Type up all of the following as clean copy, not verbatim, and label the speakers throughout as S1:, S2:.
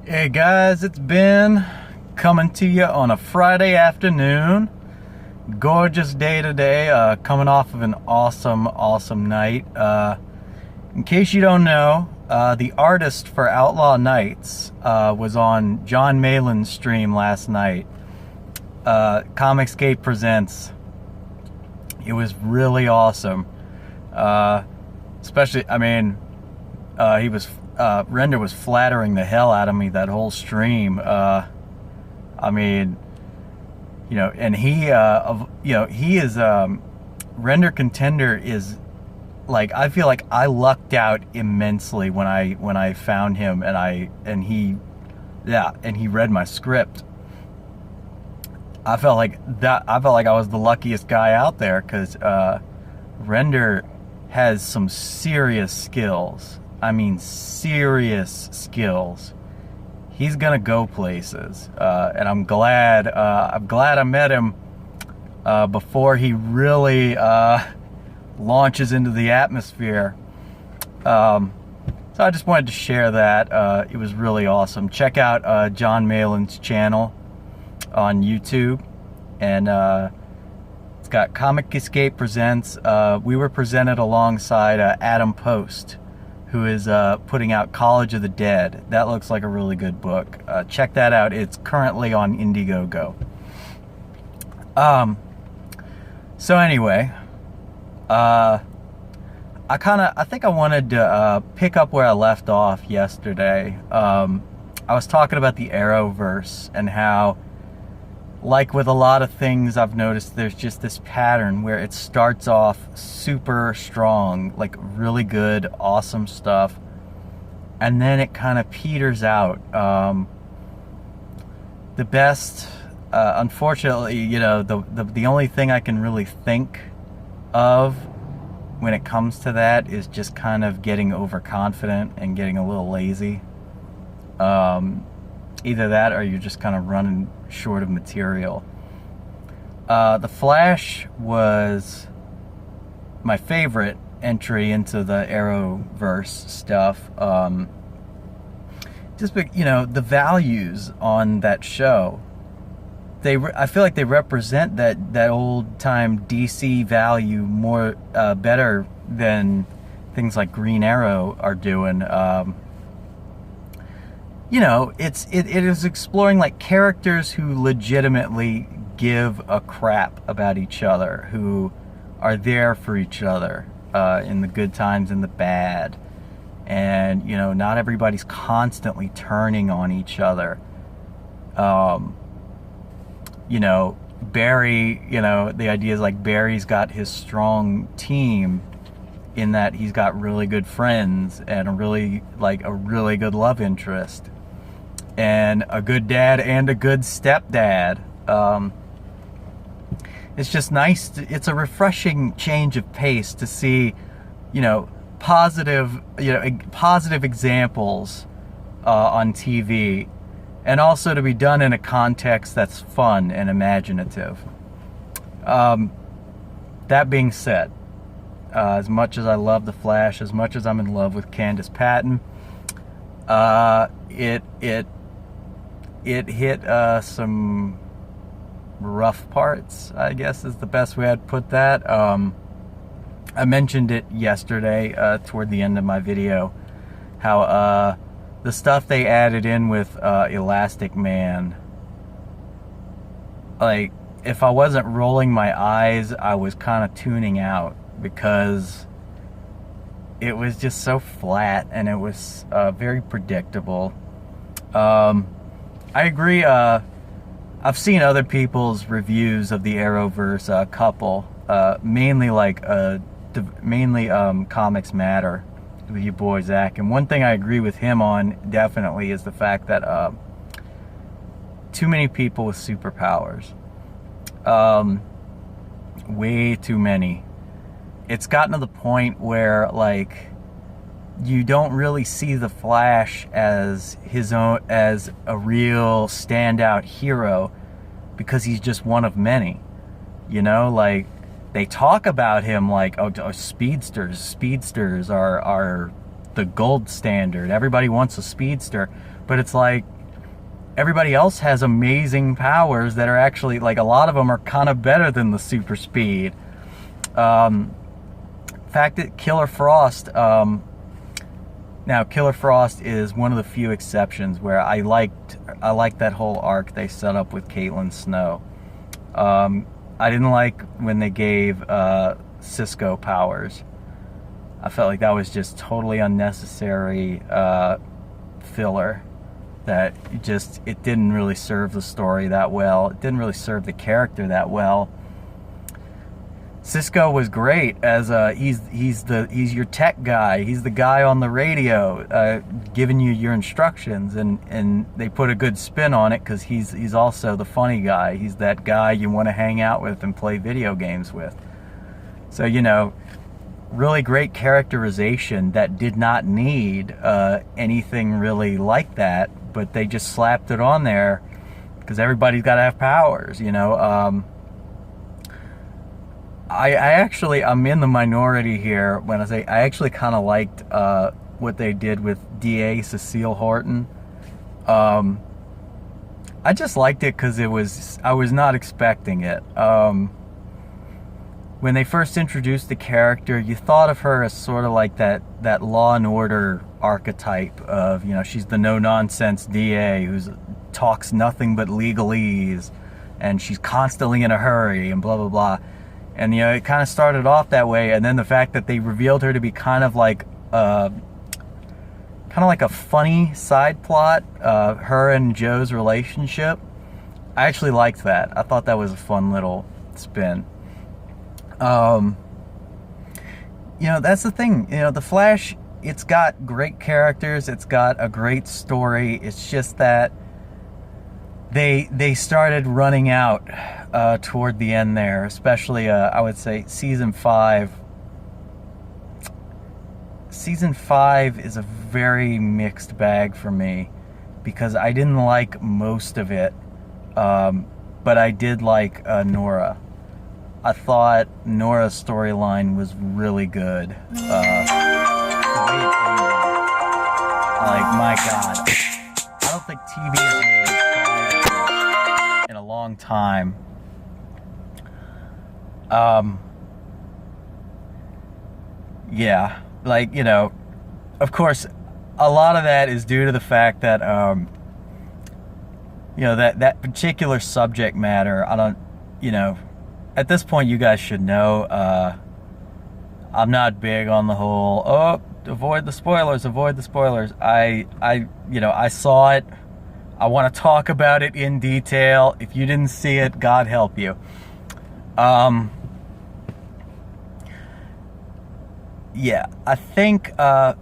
S1: Hey guys, it's Ben coming to you on a Friday afternoon. Gorgeous day today, coming off of an awesome night. In case you don't know, the artist for Outlaw Nights was on John Malin's stream last night. Comicscape Presents. It was really awesome. Especially, Render was flattering the hell out of me that whole stream. And he is, Render Contender is, like, I feel like I lucked out immensely when I found him and he read my script. I felt like I was the luckiest guy out there, because Render has some serious skills. I mean, serious skills. He's gonna go places, and I'm glad I met him before he really launches into the atmosphere. So I just wanted to share that. It was really awesome. Check out John Malin's channel on YouTube, and it's got Comic Escape Presents. We were presented alongside Adam Post, who is putting out College of the Dead. That looks like a really good book. Check that out. It's currently on Indiegogo. So anyway, I think I wanted to pick up where I left off yesterday. I was talking about the Arrowverse and how, like with a lot of things, I've noticed there's just this pattern where it starts off super strong, like really good, awesome stuff, and then it kind of peters out. The best, unfortunately, the only thing I can really think of when it comes to that is just kind of getting overconfident and getting a little lazy. Either that, or you're just kind of running short of material. The Flash was my favorite entry into the Arrowverse stuff. The values on that show, I feel like they represent that old time DC value more better than things like Green Arrow are doing. It is exploring like characters who legitimately give a crap about each other, who are there for each other in the good times and the bad, and not everybody's constantly turning on each other. Barry, the idea is like Barry's got his strong team in that he's got really good friends and a really good love interest, and a good dad and a good stepdad. It's just nice. It's a refreshing change of pace to see, positive examples on TV, and also to be done in a context that's fun and imaginative. That being said, as much as I love The Flash, as much as I'm in love with Candace Patton, it hit some rough parts, I guess is the best way I'd put that. I mentioned it yesterday toward the end of my video, how the stuff they added in with Elastic Man, like, if I wasn't rolling my eyes, I was kind of tuning out, because it was just so flat and it was very predictable. I agree. I've seen other people's reviews of the Arrowverse, couple, mainly Comics Matter with your boy Zach. And one thing I agree with him on definitely is the fact that too many people with superpowers, way too many. It's gotten to the point where, like, you don't really see the Flash as as a real standout hero, because he's just one of many. Like, they talk about him like, oh, speedsters are the gold standard. Everybody wants a speedster, but it's like, everybody else has amazing powers that are actually, like, a lot of them are kind of better than the super speed. Fact that Killer Frost, now Killer Frost is one of the few exceptions where I liked that whole arc they set up with Caitlin Snow. I didn't like when they gave Cisco powers. I felt like that was just totally unnecessary filler. That it didn't really serve the story that well. It didn't really serve the character that well. Cisco was great as he's your tech guy. He's the guy on the radio giving you your instructions, and they put a good spin on it because he's also the funny guy. He's that guy you want to hang out with and play video games with. So, you know, really great characterization that did not need anything really like that, but they just slapped it on there because everybody's got to have powers, you know. I'm in the minority here when I say I actually kind of liked what they did with DA Cecile Horton. I just liked it because I was not expecting it. When they first introduced the character, you thought of her as sort of like that Law and Order archetype of, you know, she's the no-nonsense DA who talks nothing but legalese, and she's constantly in a hurry and blah, blah, blah. And, you know, it kind of started off that way, and then the fact that they revealed her to be kind of like a funny side plot, her and Joe's relationship, I actually liked that. I thought that was a fun little spin. You know, that's the thing. You know, The Flash, it's got great characters, it's got a great story. It's just that they started running out toward the end there, especially I would say season 5. Season 5 is a very mixed bag for me because I didn't like most of it, but I did like Nora. I thought Nora's storyline was really good. Like, my God, I don't think TV has made me cry in a long time. Yeah, like, you know, of course, a lot of that is due to the fact that, you know, that particular subject matter, I don't, you know, at this point, you guys should know, I'm not big on the whole, avoid the spoilers, avoid the spoilers. You know, I saw it. I want to talk about it in detail. If you didn't see it, God help you. Yeah, I think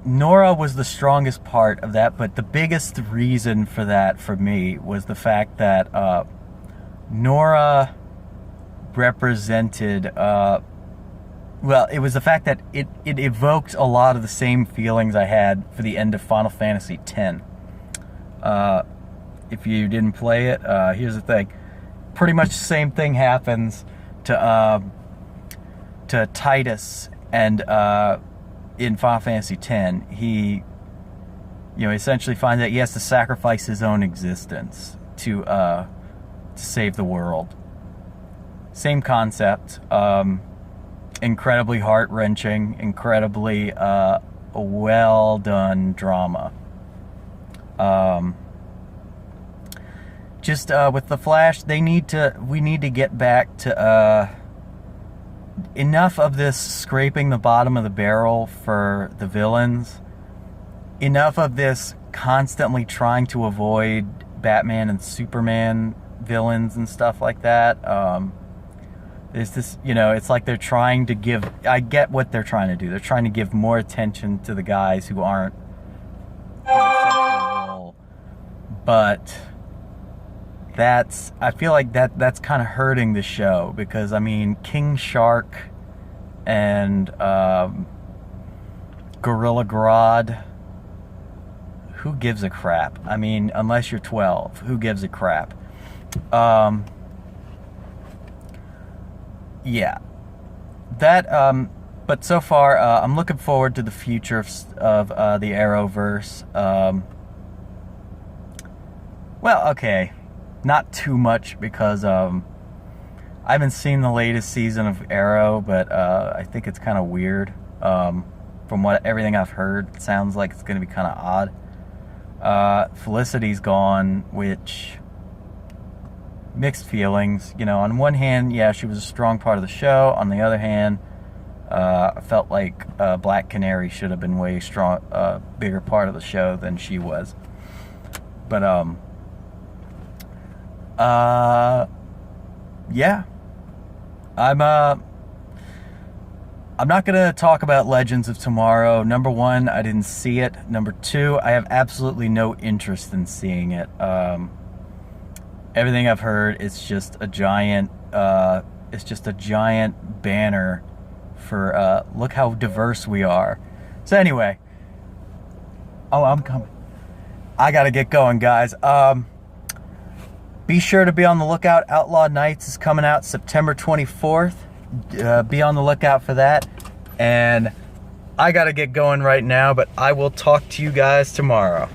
S1: Nora was the strongest part of that, but the biggest reason for that for me was the fact that Nora represented, well, it was the fact that it evoked a lot of the same feelings I had for the end of Final Fantasy X. If you didn't play it, here's the thing. Pretty much the same thing happens to Titus and in Final Fantasy X. He, you know, essentially finds that he has to sacrifice his own existence to save the world. Same concept, incredibly heart-wrenching, incredibly well-done drama. Just with The Flash, we need to get back to enough of this scraping the bottom of the barrel for the villains, enough of this constantly trying to avoid Batman and Superman villains and stuff like that. There's this, you know, it's like they're trying to give, I get what they're trying to do. They're trying to give more attention to the guys who aren't in a central role. But I feel like that's kind of hurting the show because, I mean, King Shark and Gorilla Grodd, who gives a crap? I mean, unless you're 12, who gives a crap? Yeah, that, but so far, I'm looking forward to the future of the Arrowverse. Well, okay, not too much because I haven't seen the latest season of Arrow, but I think it's kind of weird. From everything I've heard, it sounds like it's going to be kind of odd. Felicity's gone, which mixed feelings. You know, on one hand, yeah, she was a strong part of the show. On the other hand, I felt like Black Canary should have been way bigger part of the show than she was. But yeah, I'm not gonna talk about Legends of Tomorrow. Number one, I didn't see it. Number two, I have absolutely no interest in seeing it. Everything I've heard, it's just a giant banner for look how diverse we are. So anyway, oh, I'm coming. I gotta get going, guys. Be sure to be on the lookout. Outlaw Nights is coming out September 24th. Be on the lookout for that. And I gotta get going right now, but I will talk to you guys tomorrow.